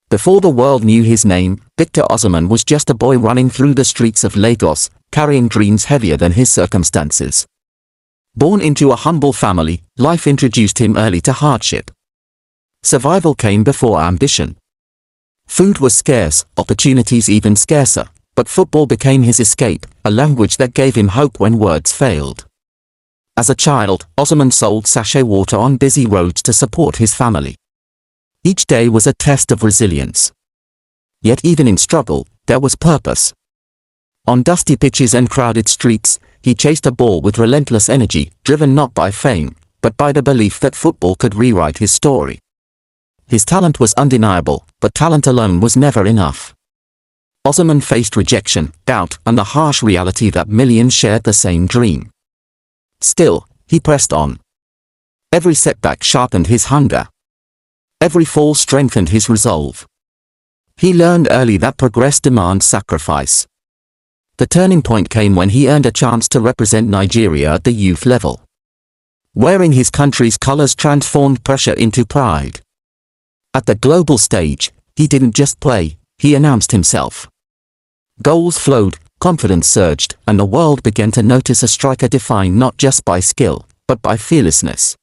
Before the world knew his name, Victor Osimhen was just a boy running through the streets of Lagos, carrying dreams heavier than his circumstances. Born into a humble family, life introduced him early to hardship. Survival came before ambition. Food was scarce, opportunities even scarcer, but football became his escape, a language that gave him hope when words failed. As a child, Osimhen sold sachet water on busy roads to support his family. Each day was a test of resilience. Yet even in struggle, there was purpose. On dusty pitches and crowded streets, he chased a ball with relentless energy, driven not by fame, but by the belief that football could rewrite his story. His talent was undeniable, but talent alone was never enough. Osimhen faced rejection, doubt, and the harsh reality that millions shared the same dream. Still, he pressed on. Every setback sharpened his hunger. Every fall strengthened his resolve. He learned early that progress demands sacrifice. The turning point came when he earned a chance to represent Nigeria at the youth level. Wearing his country's colors transformed pressure into pride. At the global stage, he didn't just play, he announced himself. Goals flowed, confidence surged, and the world began to notice a striker defined not just by skill, but by fearlessness.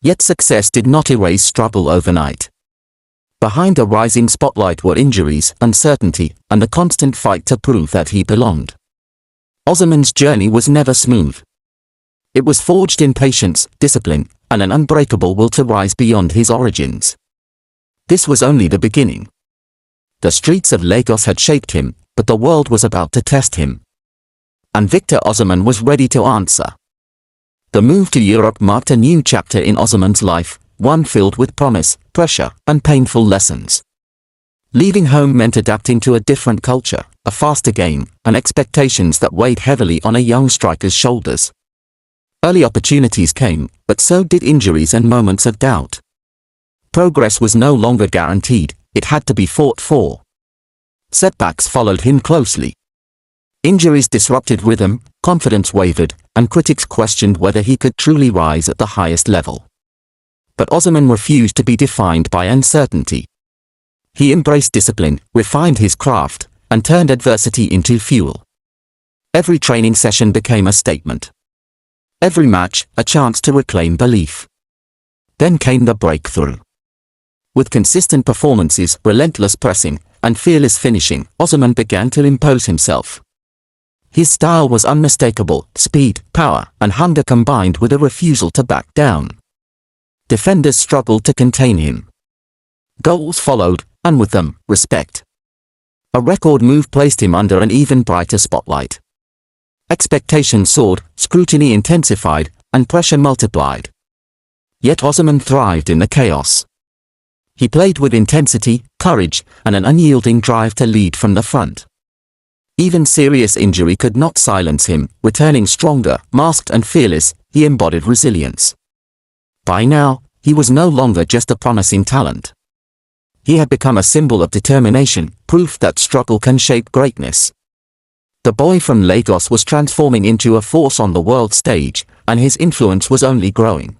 Yet success did not erase struggle overnight. Behind the rising spotlight were injuries, uncertainty, and the constant fight to prove that he belonged. Osimhen's journey was never smooth. It was forged in patience, discipline, and an unbreakable will to rise beyond his origins. This was only the beginning. The streets of Lagos had shaped him, but the world was about to test him. And Victor Osimhen was ready to answer. The move to Europe marked a new chapter in Osimhen's life, one filled with promise, pressure, and painful lessons. Leaving home meant adapting to a different culture, a faster game, and expectations that weighed heavily on a young striker's shoulders. Early opportunities came, but so did injuries and moments of doubt. Progress was no longer guaranteed, it had to be fought for. Setbacks followed him closely. Injuries disrupted rhythm, confidence wavered, and critics questioned whether he could truly rise at the highest level. But Osimhen refused to be defined by uncertainty. He embraced discipline, refined his craft, and turned adversity into fuel. Every training session became a statement. Every match, a chance to reclaim belief. Then came the breakthrough. With consistent performances, relentless pressing, and fearless finishing, Osimhen began to impose himself. His style was unmistakable, speed, power, and hunger combined with a refusal to back down. Defenders struggled to contain him. Goals followed, and with them, respect. A record move placed him under an even brighter spotlight. Expectations soared, scrutiny intensified, and pressure multiplied. Yet Osimhen thrived in the chaos. He played with intensity, courage, and an unyielding drive to lead from the front. Even serious injury could not silence him, returning stronger, masked and fearless, he embodied resilience. By now, he was no longer just a promising talent. He had become a symbol of determination, proof that struggle can shape greatness. The boy from Lagos was transforming into a force on the world stage, and his influence was only growing.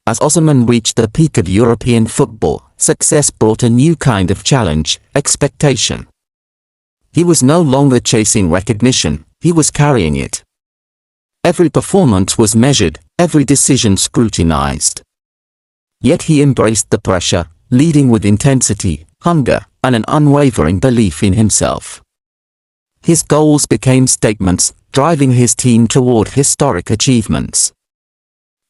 As Osimhen reached the peak of European football, success brought a new kind of challenge, expectation. He was no longer chasing recognition, he was carrying it. Every performance was measured, every decision scrutinized. Yet he embraced the pressure, leading with intensity, hunger, and an unwavering belief in himself. His goals became statements, driving his team toward historic achievements.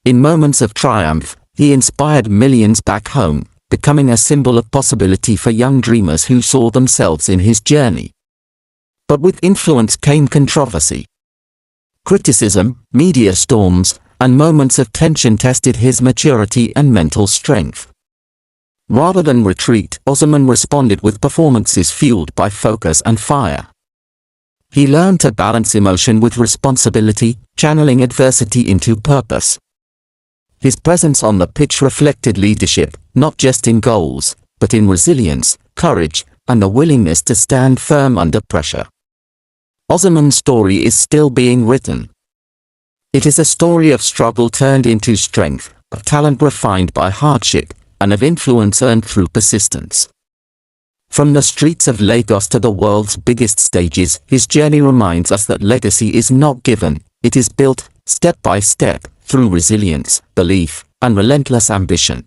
In moments of triumph, he inspired millions back home, becoming a symbol of possibility for young dreamers who saw themselves in his journey. But with influence came controversy. Criticism, media storms, and moments of tension tested his maturity and mental strength. Rather than retreat, Osimhen responded with performances fueled by focus and fire. He learned to balance emotion with responsibility, channeling adversity into purpose. His presence on the pitch reflected leadership, not just in goals, but in resilience, courage, and the willingness to stand firm under pressure. Osimhen's story is still being written. It is a story of struggle turned into strength, of talent refined by hardship, and of influence earned through persistence. From the streets of Lagos to the world's biggest stages, his journey reminds us that legacy is not given, it is built, step by step, through resilience, belief, and relentless ambition.